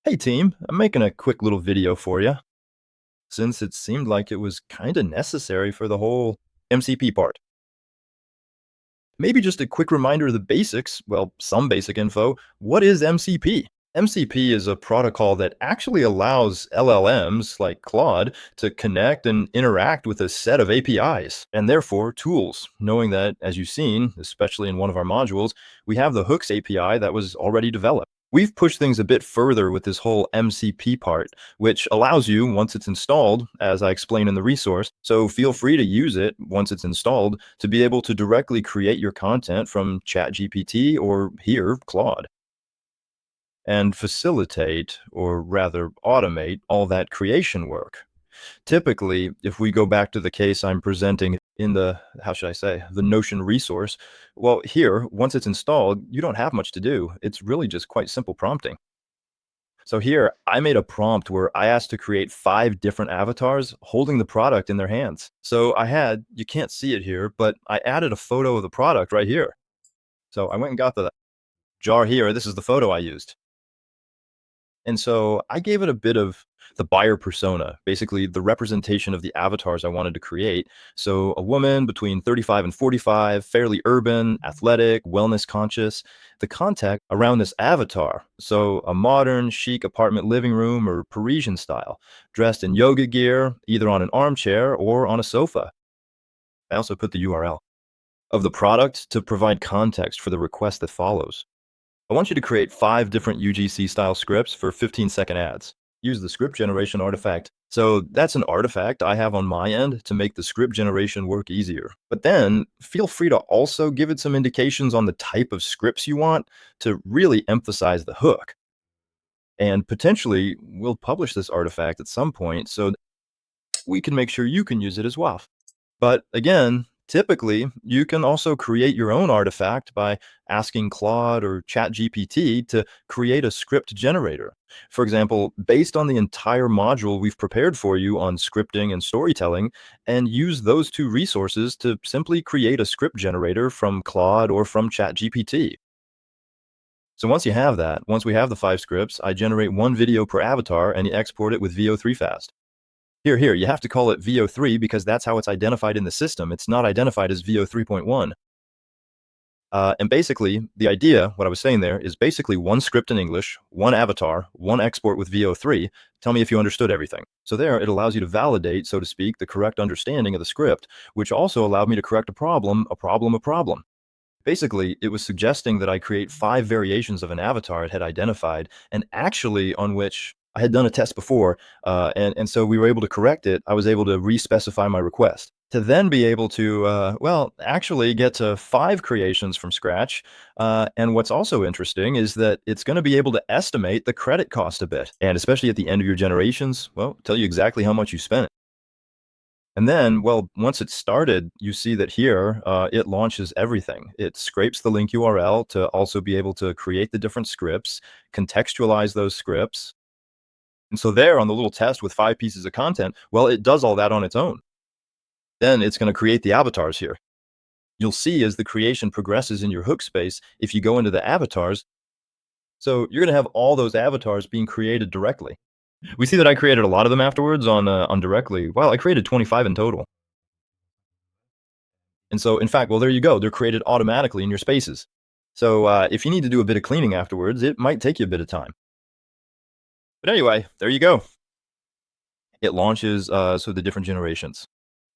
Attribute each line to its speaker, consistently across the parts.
Speaker 1: Hey team, I'm making a quick little video for you since it seemed like it was kind of necessary for the whole MCP part. Maybe just a quick reminder of the basics, well, some basic info. What is MCP? MCP is a protocol that actually allows LLMs like Claude to connect and interact with a set of APIs and therefore tools, knowing that, as you've seen, especially in one of our modules, we have the Hoox API that was already developed. We've pushed things a bit further with this whole MCP part, which allows you, once it's installed, as I explain in the resource, so feel free to use it once it's installed to be able to directly create your content from ChatGPT or here, Claude, and facilitate, or rather automate, all that creation work. Typically, if we go back to the case I'm presenting in the, how should I say, the Notion resource, well, here, once it's installed, you don't have much to do. It's really just quite simple prompting. So here, I made a prompt where I asked to create 5 different avatars holding the product in their hands. So I had, you can't see it here, but I added a photo of the product right here. So I went and got the jar here. This is the photo I used. And so I gave it a bit of the buyer persona, basically the representation of the avatars I wanted to create. So a woman between 35 and 45, fairly urban, athletic, wellness conscious. The context around this avatar. So a modern, chic apartment living room or Parisian style, dressed in yoga gear, either on an armchair or on a sofa. I also put the URL of the product to provide context for the request that follows. I want you to create 5 different UGC style scripts for 15-second ads. Use the script generation artifact. So that's an artifact I have on my end to make the script generation work easier. But then feel free to also give it some indications on the type of scripts you want to really emphasize the hook. And potentially we'll publish this artifact at some point so we can make sure you can use it as well. But again, typically, you can also create your own artifact by asking Claude or ChatGPT to create a script generator. For example, based on the entire module we've prepared for you on scripting and storytelling, and use those 2 resources to simply create a script generator from Claude or from ChatGPT. So once you have that, once we have the 5 scripts, I generate 1 video per avatar and you export it with VO3 fast. Here, you have to call it VO3 because that's how it's identified in the system. It's not identified as VO 3.1. And basically, the idea, what I was saying there, is basically 1 script in English, 1 avatar, 1 export with VO3. Tell me if you understood everything. So there, it allows you to validate, so to speak, the correct understanding of the script, which also allowed me to correct a problem. Basically, it was suggesting that I create 5 variations of an avatar it had identified, and actually on which I had done a test before, and so we were able to correct it. I was able to re-specify my request to then be able to, well, actually get to 5 creations from scratch. And what's also interesting is that it's going to be able to estimate the credit cost a bit, and especially at the end of your generations, well, tell you exactly how much you spent. And then, well, once it's started, you see that here, it launches everything. It scrapes the link URL to also be able to create the different scripts, contextualize those scripts. And so there on the little test with 5 pieces of content, well, it does all that on its own. Then it's going to create the avatars here. You'll see as the creation progresses in your Hoox space, if you go into the avatars, so you're going to have all those avatars being created directly. We see that I created a lot of them afterwards on directly. Well, I created 25 in total. And so, in fact, well, there you go. They're created automatically in your spaces. So if you need to do a bit of cleaning afterwards, it might take you a bit of time. But anyway, there you go. It launches so the different generations.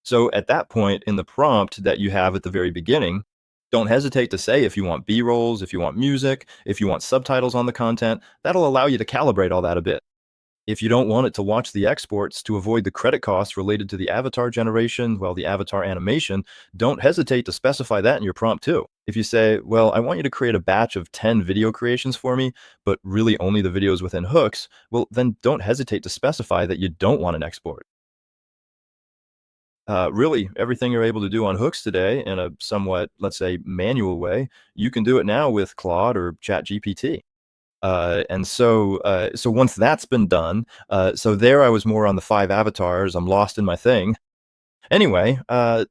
Speaker 1: So at that point in the prompt that you have at the very beginning, don't hesitate to say if you want B-rolls, if you want music, if you want subtitles on the content. That'll allow you to calibrate all that a bit. If you don't want it to watch the exports to avoid the credit costs related to the avatar generation, well, the avatar animation, don't hesitate to specify that in your prompt too. If you say, well, I want you to create a batch of 10 video creations for me, but really only the videos within Hoox, well, then don't hesitate to specify that you don't want an export. Really, everything you're able to do on Hoox today in a somewhat, let's say, manual way, you can do it now with Claude or ChatGPT. So once that's been done, so there I was more on the 5 avatars. I'm lost in my thing. Anyway,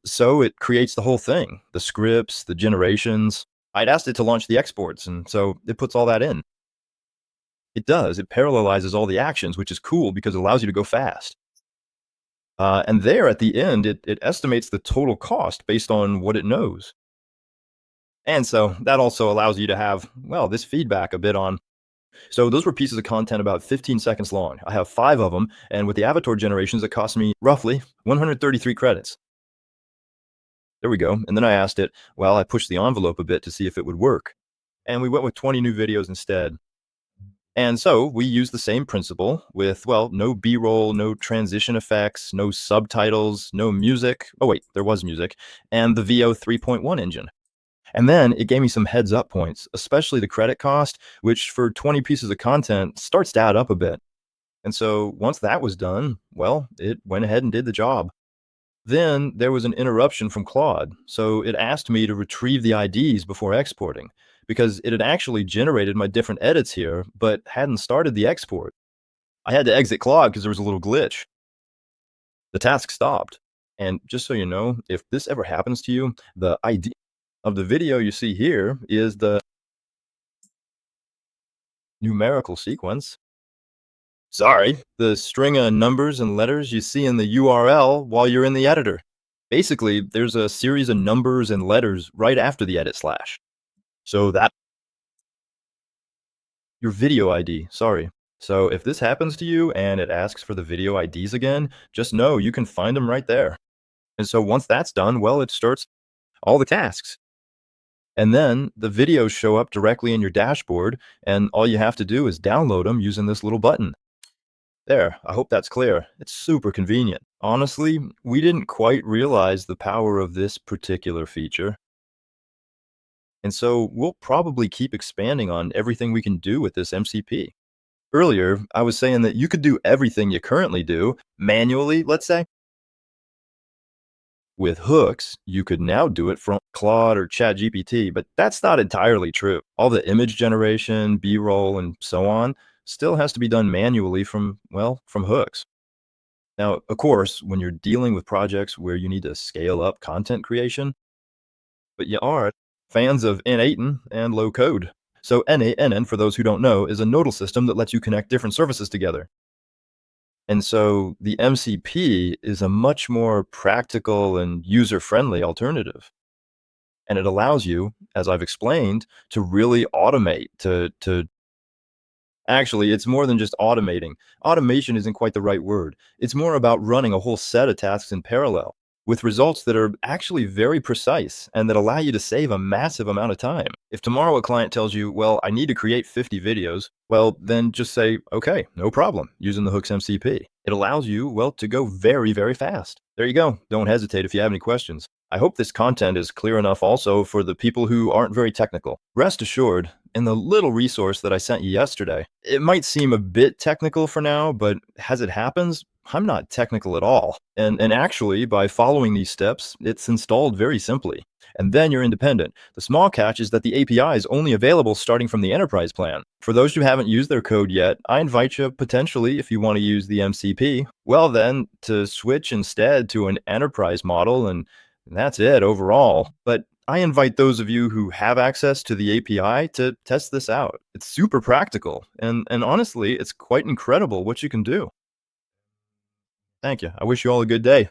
Speaker 1: so it creates the whole thing, the scripts, the generations. I'd asked it to launch the exports, and so it puts all that in. It does. It parallelizes all the actions, which is cool because it allows you to go fast. And there at the end, it estimates the total cost based on what it knows. And so that also allows you to have, well, this feedback a bit on. So those were pieces of content about 15 seconds long. I have 5 of them. And with the avatar generations, it cost me roughly 133 credits. There we go. And then I asked it, well, I pushed the envelope a bit to see if it would work. And we went with 20 new videos instead. And so we use the same principle with, well, no B roll, no transition effects, no subtitles, no music. Oh, wait, there was music, and the VO 3.1 engine. And then it gave me some heads up points, especially the credit cost, which for 20 pieces of content starts to add up a bit. And so once that was done, well, it went ahead and did the job. Then there was an interruption from Claude, so it asked me to retrieve the IDs before exporting because it had actually generated my different edits here, but hadn't started the export. I had to exit Claude because there was a little glitch. The task stopped. And just so you know, if this ever happens to you, the ID of the video you see here is the numerical sequence. Sorry, the string of numbers and letters you see in the URL while you're in the editor. Basically, there's a series of numbers and letters right after the edit slash. So that your video ID, sorry. So if this happens to you and it asks for the video IDs again, just know you can find them right there. And so once that's done, well, it starts all the tasks. And then the videos show up directly in your dashboard, and all you have to do is download them using this little button. There, I hope that's clear. It's super convenient. Honestly, we didn't quite realize the power of this particular feature. And so we'll probably keep expanding on everything we can do with this MCP. Earlier, I was saying that you could do everything you currently do manually, let's say. With Hoox, you could now do it from Claude or ChatGPT, but that's not entirely true. All the image generation, B-roll, and so on still has to be done manually from, well, from Hoox. Now, of course, when you're dealing with projects where you need to scale up content creation, but you are fans of N8N and low code. So N8NN, for those who don't know, is a nodal system that lets you connect different services together. And so the MCP is a much more practical and user-friendly alternative. And it allows you, as I've explained, to really automate, to actually, it's more than just automating. Automation isn't quite the right word. It's more about running a whole set of tasks in parallel with results that are actually very precise and that allow you to save a massive amount of time. If tomorrow a client tells you, well, I need to create 50 videos, well, then just say, okay, no problem, using the Hoox MCP. It allows you, well, to go very, very fast. There you go. Don't hesitate if you have any questions. I hope this content is clear enough also for the people who aren't very technical. Rest assured, in the little resource that I sent you yesterday, it might seem a bit technical for now, but as it happens, I'm not technical at all. And actually, by following these steps, it's installed very simply. And then you're independent. The small catch is that the API is only available starting from the enterprise plan. For those who haven't used their code yet, I invite you potentially, if you want to use the MCP, well then, to switch instead to an enterprise model, and that's it overall. But I invite those of you who have access to the API to test this out. It's super practical, and honestly, it's quite incredible what you can do. Thank you. I wish you all a good day.